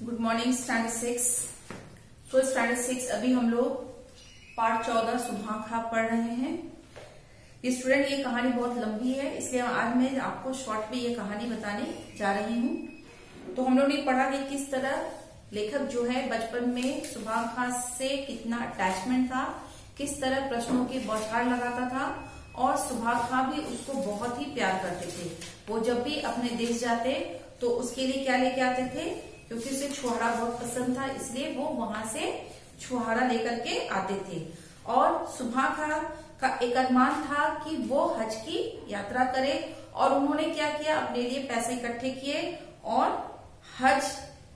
Good morning standard 6। तो standard 6 अभी हम लोग पार्ट 14 सुभाखा पढ़ रहे हैं। ये स्टूडेंट ये कहानी बहुत लंबी है, इसलिए आज मैं आपको शॉर्ट में ये कहानी बताने जा रही हूँ। तो हम लोग ने पढ़ा कि किस तरह लेखक जो है बचपन में सुभाखा से कितना अटैचमेंट था, किस तरह प्रश्नों की बौछार लगाता था और सुभाखा भी उसको बहुत ही प्यार करते थे। वो जब भी अपने देश जाते तो उसके लिए क्या लेके आते थे, क्योंकि उसे छुहारा बहुत पसंद था, इसलिए वो वहां से छुहारा लेकर के आते थे। और सुभाखा का एक अरमान था कि वो हज की यात्रा करे और उन्होंने क्या किया, अपने लिए पैसे इकट्ठे किए और हज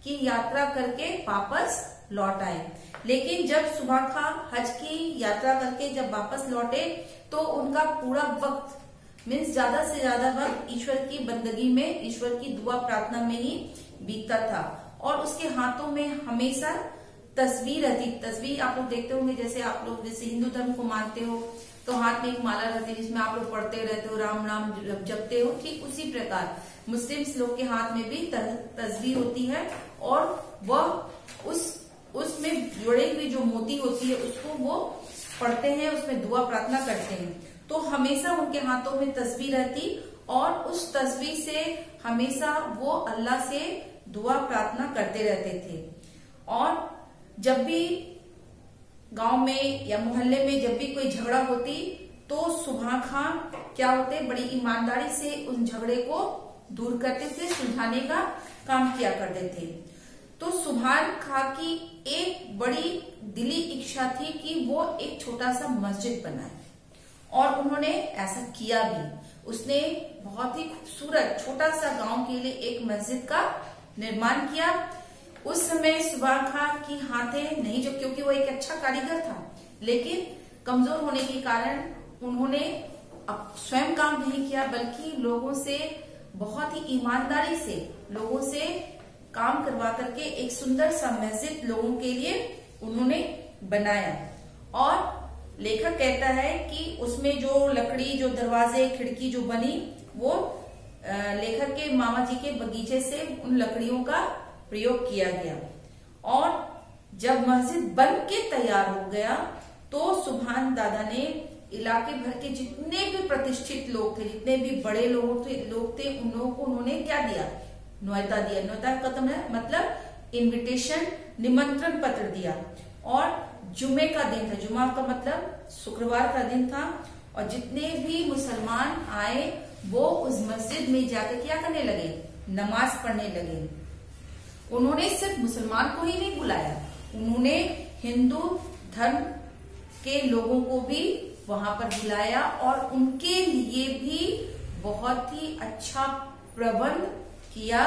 की यात्रा करके वापस लौट आए। लेकिन जब सुभाखा हज की यात्रा करके जब वापस लौटे तो उनका पूरा वक्त मीन्स ज्यादा से ज्यादा वक्त ईश्वर की बंदगी में, ईश्वर की दुआ प्रार्थना में ही बीतता था। और उसके हाथों में हमेशा तस्वीर रहती। तस्वीर आप लोग देखते होंगे, जैसे आप लोग जैसे हिंदू धर्म को मानते हो तो हाथ में एक माला रहती है जिसमें आप लोग पढ़ते रहते हो, राम नाम जपते हो। ठीक उसी प्रकार मुस्लिम्स लोग के हाथ में भी तस्वीर होती है और वह उसमें जुड़े हुई जो मोती होती है उसको वो पढ़ते हैं, उसमें दुआ प्रार्थना करते हैं। तो हमेशा उनके हाथों में तस्वीर रहती और उस तस्वीर से हमेशा वो अल्लाह से दुआ प्रार्थना करते रहते थे। और जब भी गांव में या मोहल्ले में जब भी कोई झगड़ा होती तो सुभाखा क्या होते, बड़ी ईमानदारी से उन झगड़े को दूर करते थे, सुलझाने का काम किया करते थे। तो सुभाखा की एक बड़ी दिली इच्छा थी कि वो एक छोटा सा मस्जिद बनाए और उन्होंने ऐसा किया भी। उसने बहुत ही खूबसूरत छोटा सा गांव के लिए एक मस्जिद का निर्माण किया। उस समय सुभाखा की हाथें नहीं, जो क्योंकि वो एक अच्छा कारीगर था, लेकिन कमजोर होने के कारण उन्होंने स्वयं काम नहीं किया, बल्कि लोगों से बहुत ही ईमानदारी से लोगों से काम करवा करके एक सुंदर सा मस्जिद लोगों के लिए उन्होंने बनाया। और लेखक कहता है कि उसमें जो लकड़ी, जो दरवाजे, खिड़की जो बनी, वो लेखक के मामा जी के बगीचे से उन लकड़ियों का प्रयोग किया गया। और जब मस्जिद बन के तैयार हो गया तो सुभान दादा ने इलाके भर के जितने भी प्रतिष्ठित लोग थे, जितने भी बड़े लोग थे उन लोगों को उन्होंने क्या दिया, न्योता दिया। न्योता खत्म है मतलब इनविटेशन, निमंत्रण पत्र दिया। और जुमे का दिन था, जुमा का मतलब शुक्रवार का दिन था, और जितने भी मुसलमान आए वो उस मस्जिद में जाकर क्या करने लगे, नमाज पढ़ने लगे। उन्होंने सिर्फ मुसलमान को ही नहीं बुलाया, उन्होंने हिंदू धर्म के लोगों को भी वहां पर बुलाया और उनके लिए भी बहुत ही अच्छा प्रबंध किया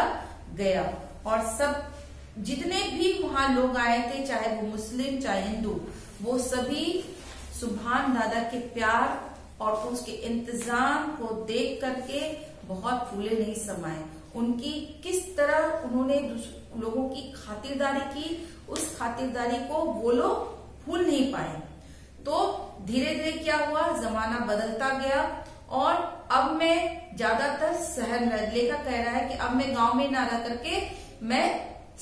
गया। और सब जितने भी वहां लोग आए थे, चाहे वो मुस्लिम चाहे हिंदू, वो सभी सुभान दादा के प्यार और उसके इंतजाम को देख करके बहुत फूले नहीं समाये। उनकी किस तरह उन्होंने लोगों की खातिरदारी की, उस खातिरदारी को वो लोग भूल नहीं पाए। तो धीरे धीरे क्या हुआ, जमाना बदलता गया और अब मैं ज्यादातर शहर में, लेखक कह रहा है कि अब मैं गांव में ना रह करके मैं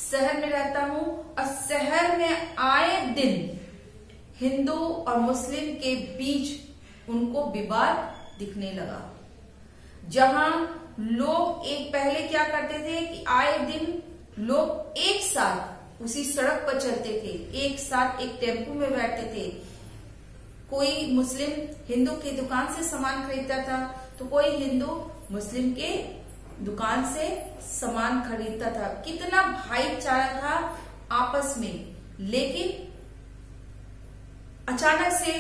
शहर में रहता हूँ। और शहर में आए दिन हिंदू और मुस्लिम के बीच उनको विवाद दिखने लगा। जहां लोग एक पहले क्या करते थे कि आए दिन लोग एक साथ उसी सड़क पर चलते थे, एक साथ एक टेम्पो में बैठते थे। कोई मुस्लिम हिंदू की दुकान से सामान खरीदता था तो कोई हिंदू मुस्लिम के दुकान से सामान खरीदता था। कितना भाईचारा था आपस में। लेकिन अचानक से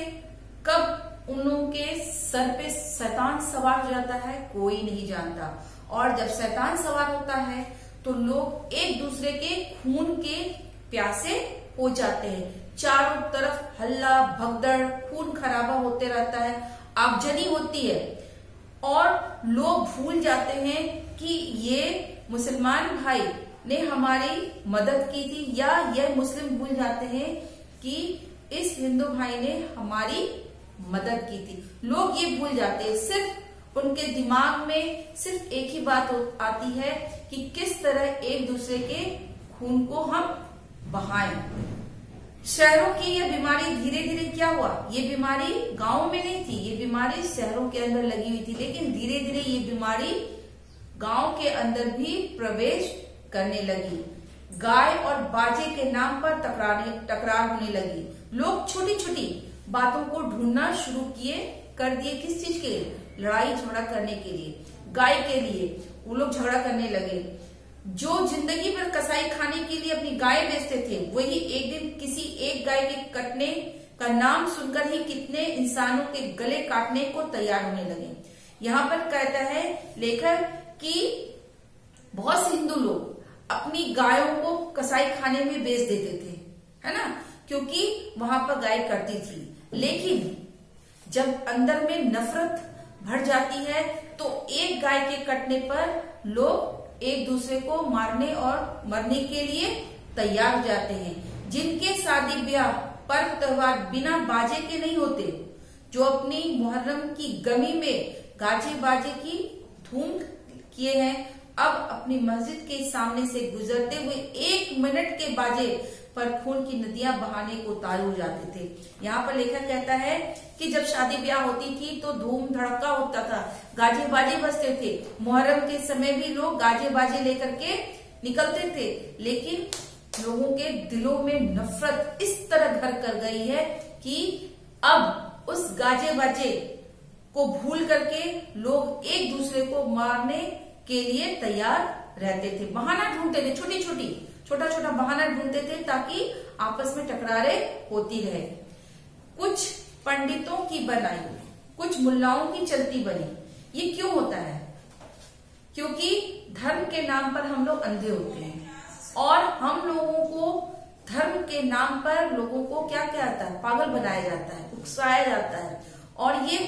कब उन लोगों के सर पे शैतान सवार हो जाता है कोई नहीं जानता। और जब शैतान सवार होता है तो लोग एक दूसरे के खून के प्यासे हो जाते हैं। चारों तरफ हल्ला भगदड़, खून खराबा होते रहता है, आगजनी होती है और लोग भूल जाते हैं कि ये मुसलमान भाई ने हमारी मदद की थी, या ये मुस्लिम भूल जाते हैं कि इस हिंदू भाई ने हमारी मदद की थी। लोग ये भूल जाते हैं, सिर्फ उनके दिमाग में सिर्फ एक ही बात आती है कि किस तरह एक दूसरे के खून को हम बहाएं। शहरों की यह बीमारी धीरे धीरे क्या हुआ, ये बीमारी गांव में नहीं थी, ये बीमारी शहरों के अंदर लगी हुई थी, लेकिन धीरे धीरे ये बीमारी गांव के अंदर भी प्रवेश करने लगी। गाय और बाजे के नाम पर टकरार होने लगी। लोग छोटी छोटी बातों को ढूंढना शुरू कर दिए। किस चीज के लिए? लड़ाई झगड़ा करने के लिए, गाय के लिए वो लोग झगड़ा करने लगे। जो जिंदगी भर कसाई खाने के लिए अपनी गाय बेचते थे, वही एक दिन किसी एक गाय के कटने का नाम सुनकर ही कितने इंसानों के गले काटने को तैयार होने लगे। यहाँ पर कहता है लेखक कि बहुत से हिंदू लोग अपनी गायों को कसाई खाने में बेच देते थे, है ना, क्योंकि वहां पर गाय कटती थी। लेकिन जब अंदर में नफरत भर जाती है तो एक गाय के कटने पर लोग एक दूसरे को मारने और मरने के लिए तैयार हो जाते हैं। जिनके शादी ब्याह पर्व त्योहार बिना बाजे के नहीं होते, जो अपनी मुहर्रम की गमी में गाजे बाजे की धूम किए हैं, अब अपनी मस्जिद के सामने से गुजरते हुए 1 मिनट के बाजे पर खून की नदियां बहाने को उतारू हो जाते थे। यहाँ पर लेखक कहता है कि जब शादी ब्याह होती थी तो धूम धड़का होता था, गाजे बाजे बजते थे। मुहर्रम के समय भी लोग गाजे बाजे लेकर के निकलते थे, लेकिन लोगों के दिलों में नफरत इस तरह घर कर गई है कि अब उस गाजे बाजे को भूल करके लोग एक दूसरे को मारने के लिए तैयार रहते थे। बहाना ढूंढते थे, छोटा छोटा बहाना ढूंढते थे ताकि आपस में टकरारें होती रहे। कुछ पंडितों की बनाई, कुछ मुल्लाओं की चलती बनी। ये क्यों होता है? क्योंकि धर्म के नाम पर हम लोग अंधे होते हैं और हम लोगों को धर्म के नाम पर लोगों को क्या क्या आता है, पागल बनाया जाता है, उकसाया जाता है। और ये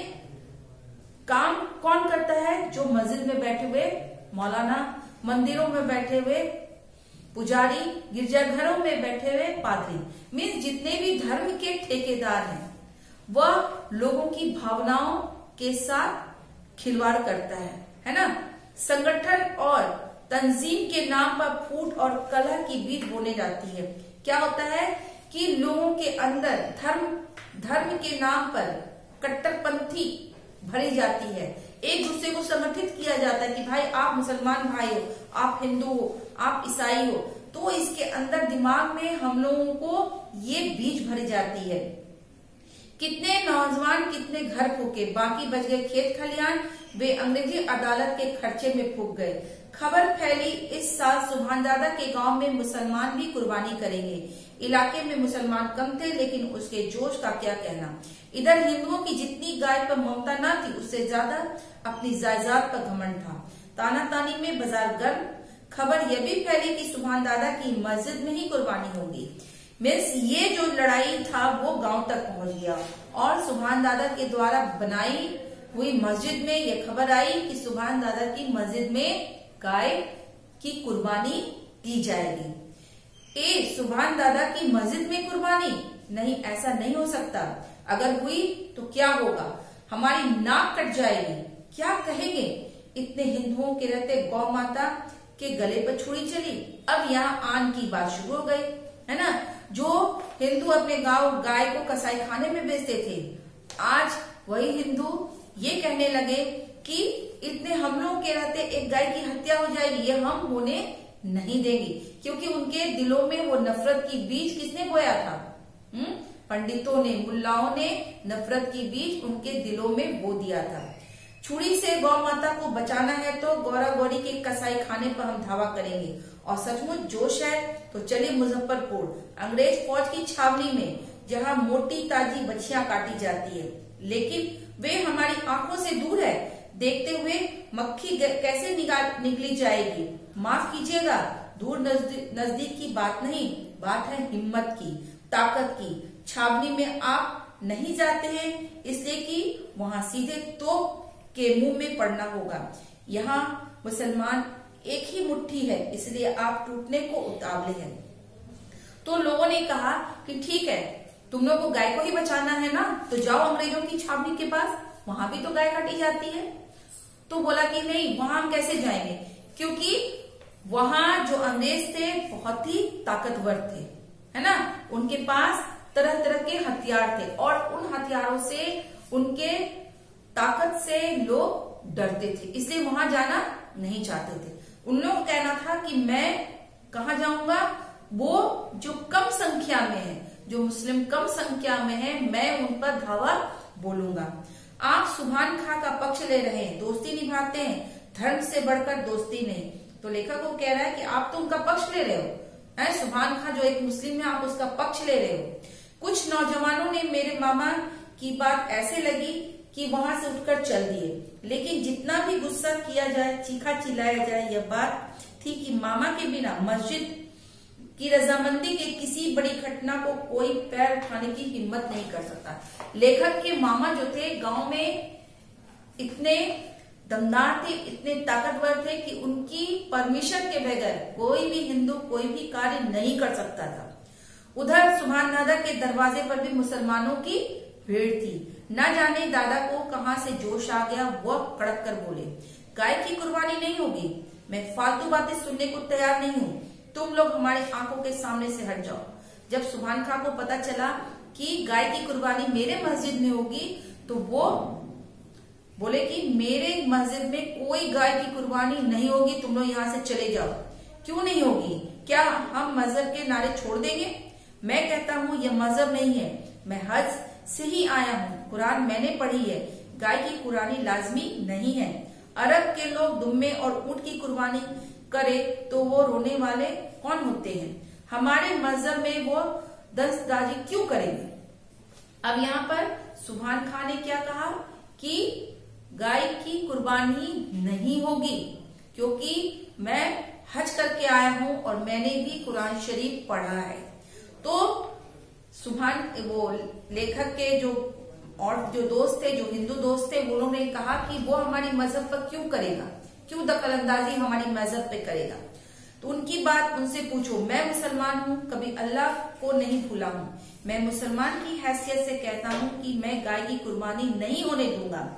काम कौन करता है? जो मस्जिद में बैठे हुए मौलाना, मंदिरों में बैठे हुए पुजारी, गिरजाघरों में बैठे हुए पादरी, मीन्स जितने भी धर्म के ठेकेदार हैं, वह लोगों की भावनाओं के साथ खिलवाड़ करता है ना। संगठन और तंजीम के नाम पर फूट और कलह की बीज बोने जाती है। क्या होता है कि लोगों के अंदर धर्म के नाम पर कट्टरपंथी भरी जाती है। एक दूसरे को संगठित किया जाता है कि भाई आप मुसलमान भाई हो, आप हिंदू हो, आप ईसाई हो, तो इसके अंदर दिमाग में हम लोगों को ये बीज भरी जाती है। कितने नौजवान कितने घर फूके, बाकी बच गए खेत खलियान, वे अंग्रेजी अदालत के खर्चे में फूक गए। खबर फैली इस साल सुभानदादा के गांव में मुसलमान भी कुर्बानी करेंगे। इलाके में मुसलमान कम थे, लेकिन उसके जोश का क्या कहना। इधर हिंदुओं की जितनी गाय पर ममता न थी, उससे ज्यादा अपनी जायदाद पर घमंड था। तानातानी में बाजार गर्म। खबर यह भी फैली कि सुभानदादा की मस्जिद में ही कुर्बानी होगी। मीन्स ये जो लड़ाई था वो गांव तक पहुंच गया और सुभानदादा के द्वारा बनाई हुई मस्जिद में यह खबर आई कि सुभानदादा की मस्जिद में गाय की कुर्बानी दी जाएगी। सुभानदादा की मस्जिद में कुर्बानी? नहीं, ऐसा नहीं हो सकता। अगर हुई तो क्या होगा? हमारी नाक कट जाएगी। क्या कहेंगे? इतने हिंदुओं के रहते गौ माता के गले पर छुरी चली। अब यहाँ आन की बात शुरू हो गई, है ना। जो हिंदू अपने गांव गाय को कसाई खाने में बेचते थे, आज वही हिंदू ये कहने लगे कि इतने हम लोगों के रहते एक गाय की हत्या हो जाएगी, ये हम होने नहीं देंगे। क्योंकि उनके दिलों में वो नफरत की बीज किसने बोया था? पंडितों ने, मुल्लाओं ने नफरत की बीज उनके दिलों में बो दिया था। छुरी से गौ माता को बचाना है तो गौरा गौरी के कसाई खाने पर हम धावा करेंगे। और सचमुच जोश है तो चलिए मुजफ्फरपुर, अंग्रेज फौज की छावनी में, जहां मोटी ताजी बछियां काटी जाती है, लेकिन वे हमारी आंखों से दूर है। देखते हुए मक्खी कैसे निकली जाएगी। माफ कीजिएगा, दूर नजदीक की बात नहीं, बात है हिम्मत की, ताकत की। छावनी में आप नहीं जाते हैं इसलिए कि वहां सीधे तोप के मुंह में पड़ना होगा। यहाँ मुसलमान एक ही मुट्ठी है, इसलिए आप टूटने को उतावले हैं। तो लोगों ने कहा कि ठीक है, तुम लोग को गाय को ही बचाना है ना, तो जाओ अंग्रेजों की छावनी के पास, वहां भी तो गाय काटी जाती है। तो बोला कि नहीं, वहां हम कैसे जाएंगे, क्योंकि वहां जो अंग्रेज थे बहुत ही ताकतवर थे, है ना। उनके पास तरह तरह के हथियार थे और उन हथियारों से, उनके ताकत से लोग डरते थे, इसलिए वहां जाना नहीं चाहते थे। उन लोगों का कहना था कि मैं कहाँ जाऊंगा, वो जो कम संख्या में है, जो मुस्लिम कम संख्या में है, मैं उन पर धावा बोलूंगा। आप सुभान खां का पक्ष ले रहे हैं, दोस्ती निभाते हैं, धर्म से बढ़कर दोस्ती नहीं। तो लेखक को कह रहा है कि आप तो उनका पक्ष ले रहे हो, सुभान खां जो एक मुस्लिम है, आप उसका पक्ष ले रहे हो। कुछ नौजवानों ने मेरे मामा की बात ऐसे लगी कि वहां से उठकर चल दिए, लेकिन जितना भी गुस्सा किया जाए, चीखा चिल्लाया जाए, यह बात थी कि मामा के बिना मस्जिद की रजामंदी के किसी बड़ी घटना को कोई पैर उठाने की हिम्मत नहीं कर सकता। लेखक के मामा जो थे गांव में इतने दमदार थे, इतने ताकतवर थे कि उनकी परमिशन के बगैर कोई भी हिंदू कोई भी कार्य नहीं कर सकता था। उधर सुभान दादा के दरवाजे पर भी मुसलमानों की भीड़ थी। न जाने दादा को कहां से जोश आ गया, वह कड़क कर बोले, गाय की कुर्बानी नहीं होगी, मैं फालतू बातें सुनने को तैयार नहीं हूँ, तुम लोग हमारी आंखों के सामने से हट जाओ। जब सुभान खां को पता चला कि गाय की कुर्बानी मेरे मस्जिद में होगी, तो वो बोले कि मेरे मस्जिद में कोई गाय की कुर्बानी नहीं होगी, तुम लोग यहाँ से चले जाओ। क्यों नहीं होगी? क्या हम मजहब के नारे छोड़ देंगे? मैं कहता हूँ यह मजहब नहीं है, मैं हज से ही आया हूँ, कुरान मैंने पढ़ी है, गाय की कुर्बानी लाजमी नहीं है। अरब के लोग दुम्बे और ऊंट की कुर्बानी करे तो वो रोने वाले कौन होते हैं? हमारे मजहब में वो दस्तदाजी क्यों करेंगे? अब यहाँ पर सुभान खां ने क्या कहा कि गाय की कुर्बानी नहीं होगी, क्योंकि मैं हज करके आया हूं और मैंने भी कुरान शरीफ पढ़ा है। तो सुभान वो लेखक के जो और जो दोस्त थे, जो हिंदू दोस्त थे, उन्होंने कहा कि वो हमारी मजहब पर क्यों करेगा, क्यों दखलंदाजी हमारी मजहब पे करेगा। तो उनकी बात उनसे पूछो, मैं मुसलमान हूँ, कभी अल्लाह को नहीं भूला हूँ, मैं मुसलमान की हैसियत से कहता हूँ कि मैं गाय की कुर्बानी नहीं होने दूंगा।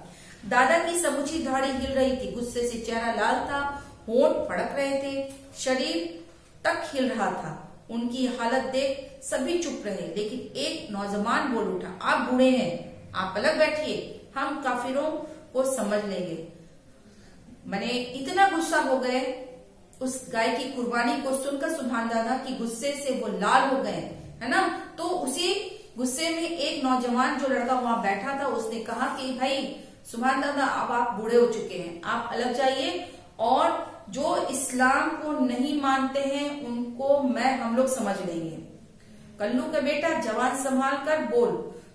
दादा की समूची दाढ़ी हिल रही थी, गुस्से से चेहरा लाल था, होंठ फड़क रहे थे, शरीर तक हिल रहा था। उनकी हालत देख सभी चुप रहे, लेकिन एक नौजवान बोल उठा, आप बूढ़े हैं, आप अलग बैठिए, हम काफिरों को समझ लेंगे। मैंने इतना गुस्सा हो गए उस गाय की कुर्बानी को सुनकर सुभान दादा की गुस्से से वो लाल हो गए, है ना। तो उसी गुस्से में एक नौजवान जो लड़का वहां बैठा था, उसने कहा कि भाई सुभान दादा, अब आप बूढ़े हो चुके हैं, आप अलग जाइए, और जो इस्लाम को नहीं मानते हैं उनको हम लोग समझ लेंगे। कल्लू का बेटा, जवान संभाल कर बोल,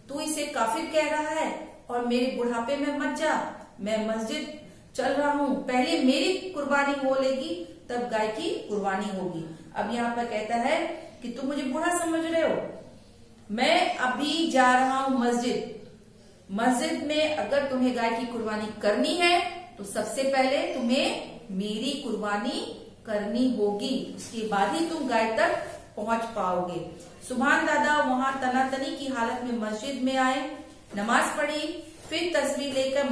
तू इसे काफिर कह रहा है और मेरे बुढ़ापे में मत जा, मैं मस्जिद चल रहा हूँ, पहले मेरी कुर्बानी हो लेगी तब गाय की कुर्बानी होगी। अब यहाँ पर कहता है कि तुम मुझे बूढ़ा समझ रहे हो, मैं अभी जा रहा हूँ मस्जिद, मस्जिद में अगर तुम्हें गाय की कुर्बानी करनी है तो सबसे पहले तुम्हें मेरी कुर्बानी करनी होगी, उसके बाद ही तुम गाय तक पहुंच पाओगे। सुभान दादा वहां तनातनी की हालत में मस्जिद में आए, नमाज पढ़ी, फिर तस्वीर लेकर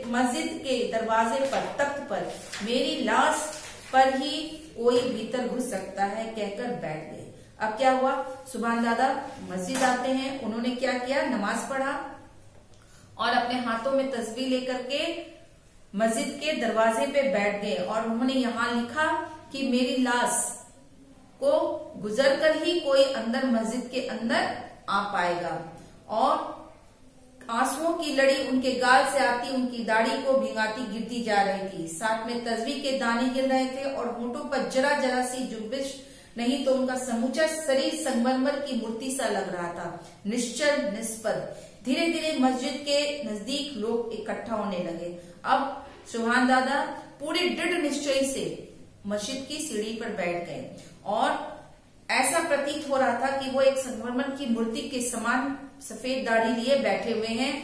मस्जिद के दरवाजे पर तख्त पर मेरी लाश पर ही कोई भीतर घुस सकता है कहकर बैठ गए। अब क्या हुआ, सुभान दादा मस्जिद आते हैं, उन्होंने क्या किया, नमाज पढ़ा और अपने हाथों में तस्वीर लेकर के मस्जिद के दरवाजे पे बैठ गए और उन्होंने यहाँ लिखा कि मेरी लाश को गुजर कर ही कोई अंदर मस्जिद के अंदर आ पाएगा। और आंसुओं की लड़ी उनके गाल से आती उनकी दाढ़ी को भिगाती गिरती जा रही थी, साथ में तस्वीर के दाने गिर रहे थे और होंठों पर जरा जरा सी जुम्बिश नहीं तो उनका समूचा शरीर संगमरमर की मूर्ति सा लग रहा था, निश्चल निष्पद। धीरे धीरे मस्जिद के नजदीक लोग इकट्ठा होने लगे। अब सुभान दादा पूरे दृढ़ निश्चय से मस्जिद की सीढ़ी पर बैठ गए और ऐसा प्रतीत हो रहा था कि वो एक संगमरमर की मूर्ति के समान सफेद दाढ़ी लिए बैठे हुए हैं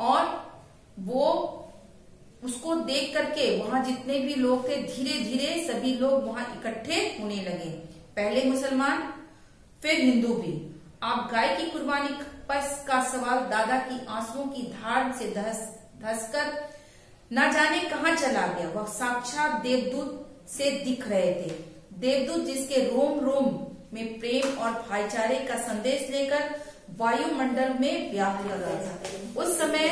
और वो उसको देख करके वहां जितने भी लोग थे धीरे धीरे सभी लोग वहां इकट्ठे होने लगे, पहले मुसलमान फिर हिंदू भी। आप गाय की कुर्बानी पर का सवाल दादा की आंसुओं की धार से धसकर न जाने कहां चला गया। वह साक्षात देवदूत से दिख रहे थे। देवदूत जिसके रोम रोम में प्रेम और भाईचारे का संदेश लेकर वायुमंडल में व्याप्त कर रहा था। उस समय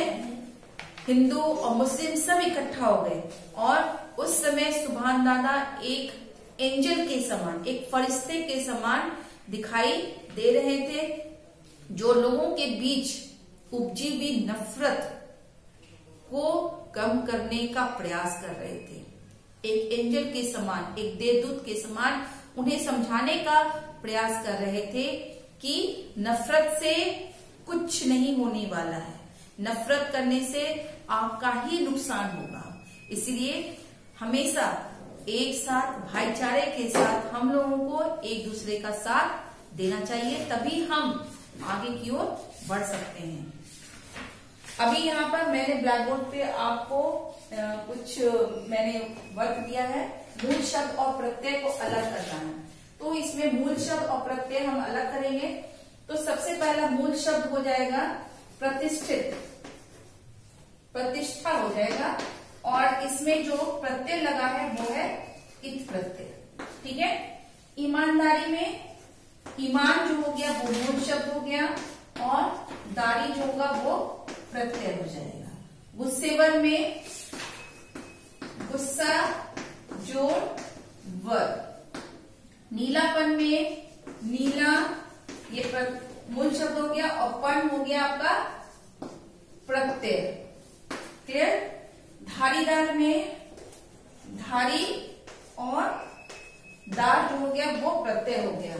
हिंदू और मुस्लिम सब इकट्ठा हो गए और उस समय सुभान दादा एक एंजल के समान, एक फरिश्ते के समान दिखाई दे रहे थे, जो लोगों के बीच उपजी हुई नफरत को कम करने का प्रयास कर रहे थे। एक एंजल के समान, एक देवदूत के समान उन्हें समझाने का प्रयास कर रहे थे कि नफरत से कुछ नहीं होने वाला है, नफरत करने से आपका ही नुकसान होगा। इसलिए हमेशा एक साथ भाईचारे के साथ हम लोगों को एक दूसरे का साथ देना चाहिए, तभी हम आगे की ओर बढ़ सकते हैं। अभी यहाँ पर मैंने ब्लैक बोर्ड पे आपको कुछ मैंने वर्क दिया है, मूल शब्द और प्रत्यय को अलग करना है। तो इसमें मूल शब्द और प्रत्यय हम अलग करेंगे। तो सबसे पहला मूल शब्द हो जाएगा प्रतिष्ठित, प्रतिष्ठा हो जाएगा, और इसमें जो प्रत्यय लगा है वो है इत प्रत्यय। ठीक है। ईमानदारी में ईमान जो हो गया वो मूल शब्द हो गया, और दारी जो होगा वो प्रत्यय हो जाएगा। गुस्सेवर में गुस्सा जोड़ वर, नीलापन में नीला ये मूल शब्द हो गया, और पन हो गया आपका प्रत्यय। क्लियर। धारीदार में धारी और दार जो हो गया वो प्रत्यय हो गया।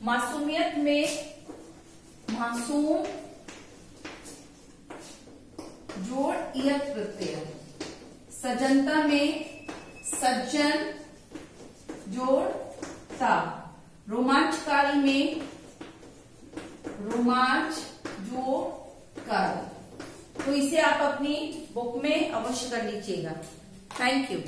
मासूमियत में मासूम जोड़ इयत प्रत्यय। सज्जनता में सज्जन जोड़ ता। रोमांचकारी में रोमांच जोड़ कर। तो इसे आप अपनी बुक में अवश्य कर लीजिएगा। Thank you.